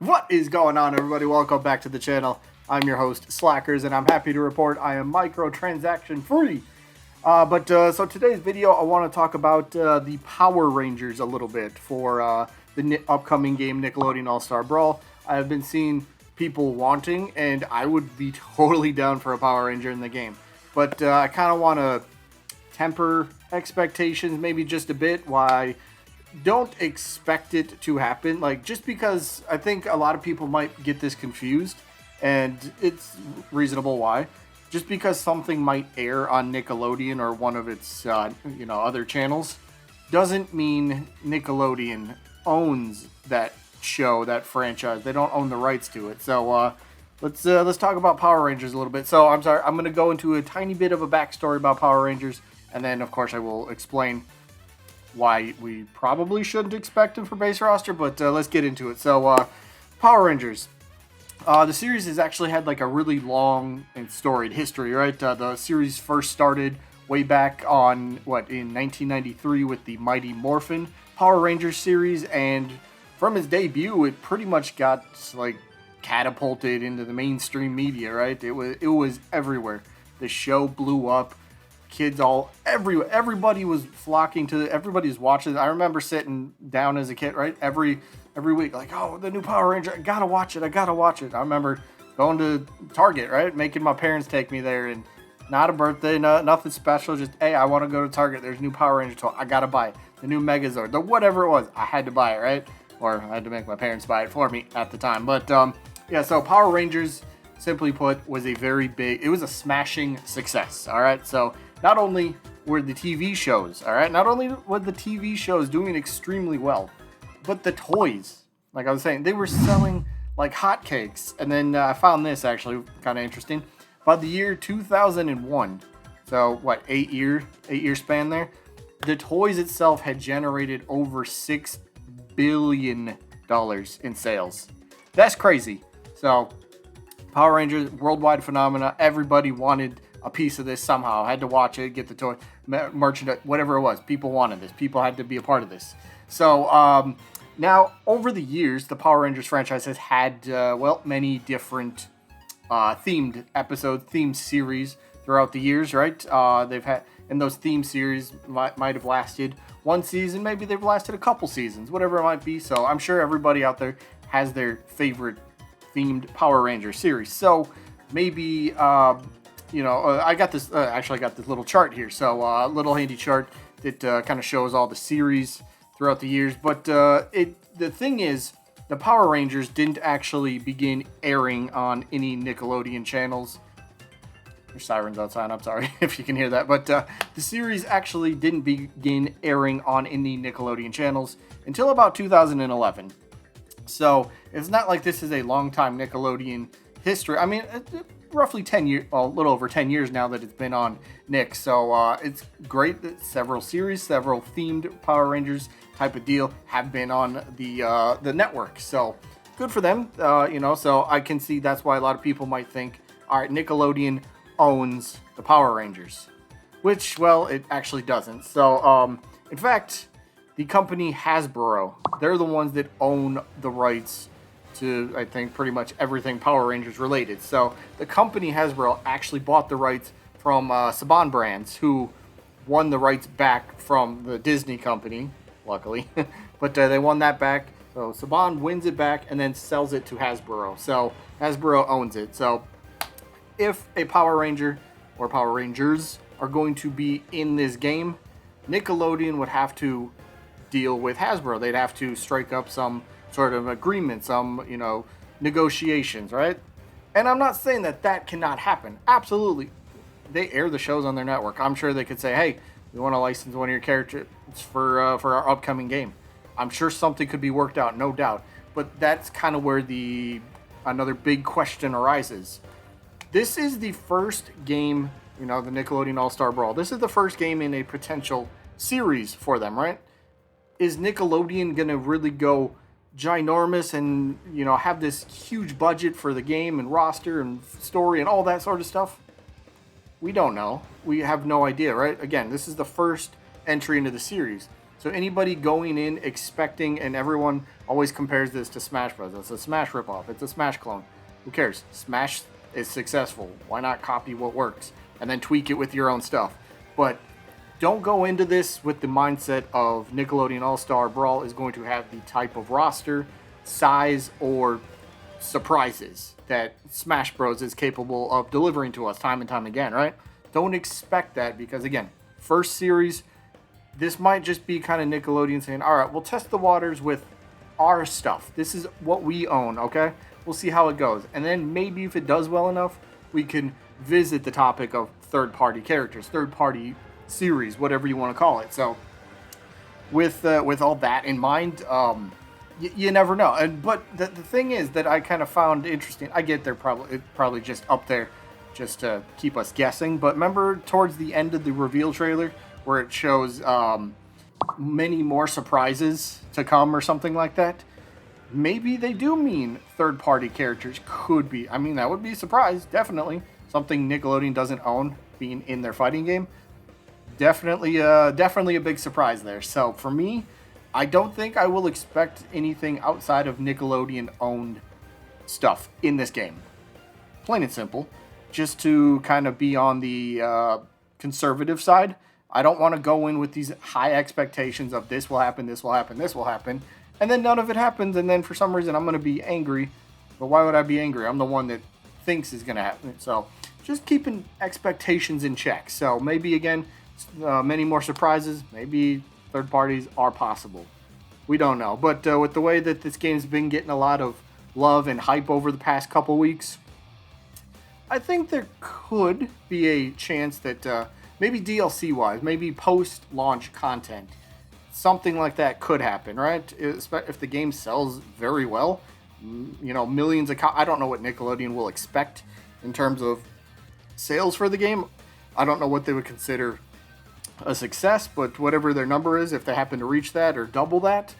What is going on, everybody? Welcome back to the channel. I'm your host, Slackers, and I'm happy to report I am microtransaction free. So today's video, I want to talk about the Power Rangers a little bit for the upcoming game Nickelodeon All-Star Brawl. I have been seeing people wanting, and I would be totally down for a Power Ranger in the game. But I kind of want to temper expectations maybe just a bit. Why? Don't expect it to happen. Like, just because I think a lot of people might get this confused, and it's reasonable why. Just because something might air on Nickelodeon or one of its, other channels, doesn't mean Nickelodeon owns that show, that franchise. They don't own the rights to it. So let's talk about Power Rangers a little bit. So I'm sorry, I'm going to go into a tiny bit of a backstory about Power Rangers, and then of course I will explain why we probably shouldn't expect him for base roster, but let's get into it. So, Power Rangers. The series has actually had like a really long and storied history, right? The series first started way back in 1993 with the Mighty Morphin Power Rangers series, and from its debut, it pretty much got like catapulted into the mainstream media, right? It was everywhere. The show blew up. Kids everybody was flocking to it. Everybody was watching. I remember sitting down as a kid, right? Every week, like, oh, the new Power Ranger, I gotta watch it. I remember going to Target, right? Making my parents take me there, and not a birthday, nothing special, just, hey, I want to go to Target. There's a new Power Ranger toy. I gotta buy it. The new Megazord, the whatever it was, I had to buy it, right? Or I had to make my parents buy it for me at the time. But yeah, so Power Rangers, simply put, was it was a smashing success, all right? So not only were the TV shows, all right, not only were the TV shows doing extremely well, but the toys, like I was saying, they were selling like hotcakes. And then I found this actually kind of interesting. By the year 2001, so what, 8 year span there, the toys itself had generated over $6 billion in sales. That's crazy. So Power Rangers, worldwide phenomena. Everybody wanted a piece of this somehow. Had to watch it, get the toy, merchandise, whatever it was. People wanted this. People had to be a part of this. So now, over the years, the Power Rangers franchise has had, many different themed episodes, themed series throughout the years, right? They've had, and those theme series might have lasted one season. Maybe they've lasted a couple seasons, whatever it might be. So I'm sure everybody out there has their favorite themed Power Ranger series. So maybe I got this. Actually, I got this little chart here. So a little handy chart that kind of shows all the series throughout the years. But the thing is, the Power Rangers didn't actually begin airing on any Nickelodeon channels. There's sirens outside. I'm sorry if you can hear that. But the series actually didn't begin airing on any Nickelodeon channels until about 2011. So it's not like this is a long time Nickelodeon history. I mean, roughly 10 years, well, a little over 10 years now that it's been on Nick. So it's great that several series, several themed Power Rangers type of deal have been on the network. So good for them, so I can see that's why a lot of people might think, all right, Nickelodeon owns the Power Rangers, which, well, it actually doesn't. So in fact, the company Hasbro, they're the ones that own the rights to, I think, pretty much everything Power Rangers related. So the company Hasbro actually bought the rights from Saban Brands, who won the rights back from the Disney company, luckily. But they won that back. So Saban wins it back and then sells it to Hasbro. So Hasbro owns it. So if a Power Ranger or Power Rangers are going to be in this game, Nickelodeon would have to deal with Hasbro. They'd have to strike up some sort of agreement, some, negotiations, right? And I'm not saying that cannot happen. Absolutely. They air the shows on their network. I'm sure they could say, hey, we want to license one of your characters for our upcoming game. I'm sure something could be worked out, no doubt. But that's kind of where another big question arises. This is the first game, the Nickelodeon All-Star Brawl. This is the first game in a potential series for them, right? Is Nickelodeon going to really go ginormous and, have this huge budget for the game and roster and story and all that sort of stuff? We don't know. We have no idea, right? Again, this is the first entry into the series. So anybody going in expecting, and everyone always compares this to Smash Bros. It's a Smash ripoff. It's a Smash clone. Who cares? Smash is successful. Why not copy what works and then tweak it with your own stuff? But don't go into this with the mindset of Nickelodeon All-Star Brawl is going to have the type of roster, size, or surprises that Smash Bros. Is capable of delivering to us time and time again, right? Don't expect that because, again, first series, this might just be kind of Nickelodeon saying, all right, we'll test the waters with our stuff. This is what we own, okay? We'll see how it goes. And then maybe if it does well enough, we can visit the topic of third-party characters, third-party series, whatever you want to call it. So with all that in mind, you never know. But the thing is that I kind of found interesting. I get they're probably just up there just to keep us guessing. But remember towards the end of the reveal trailer where it shows many more surprises to come or something like that? Maybe they do mean third-party characters could be. I mean, that would be a surprise, definitely. Something Nickelodeon doesn't own being in their fighting game. Definitely a big surprise there. So for me, I don't think I will expect anything outside of Nickelodeon-owned stuff in this game. Plain and simple. Just to kind of be on the conservative side. I don't want to go in with these high expectations of this will happen, this will happen, this will happen, and then none of it happens, and then for some reason I'm going to be angry. But why would I be angry? I'm the one that thinks is going to happen. So just keeping expectations in check. So maybe, again, many more surprises. Maybe third parties are possible. We don't know. But with the way that this game's been getting a lot of love and hype over the past couple weeks, I think there could be a chance that maybe DLC-wise, maybe post-launch content, something like that could happen, right? If the game sells very well, you know, millions of I don't know what Nickelodeon will expect in terms of sales for the game. I don't know what they would consider a success, but whatever their number is, if they happen to reach that or double that,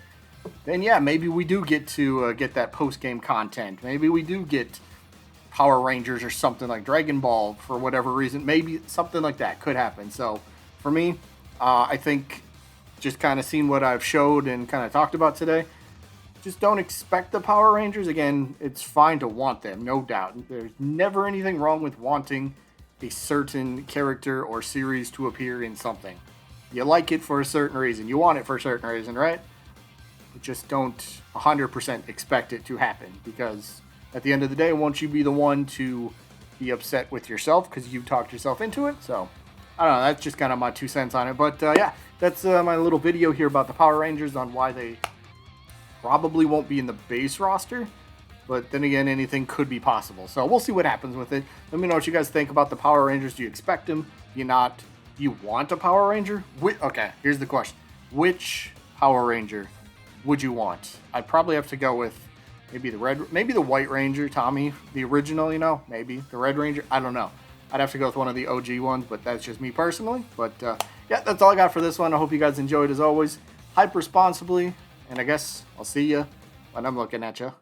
then yeah, maybe we do get to get that post-game content. Maybe we do get Power Rangers or something like Dragon Ball for whatever reason. Maybe something like that could happen. So for me, I think just kind of seeing what I've showed and kind of talked about today, just don't expect the Power Rangers. Again, it's fine to want them, no doubt. There's never anything wrong with wanting a certain character or series to appear in something. You like it for a certain reason. You want it for a certain reason, right? But just don't 100% expect it to happen, because at the end of the day, won't you be the one to be upset with yourself because you talked yourself into it? So, I don't know. That's just kind of my 2 cents on it. But, yeah, that's my little video here about the Power Rangers on why they probably won't be in the base roster. But then again, anything could be possible. So, we'll see what happens with it. Let me know what you guys think about the Power Rangers. Do you expect them? Do you not? Do you want a Power Ranger? Okay, here's the question. Which Power Ranger would you want? I'd probably have to go with maybe the White Ranger, Tommy, the original, you know, maybe the Red Ranger. I don't know. I'd have to go with one of the OG ones, but that's just me personally. But yeah, that's all I got for this one. I hope you guys enjoyed as always. Hype responsibly, and I guess I'll see you when I'm looking at you.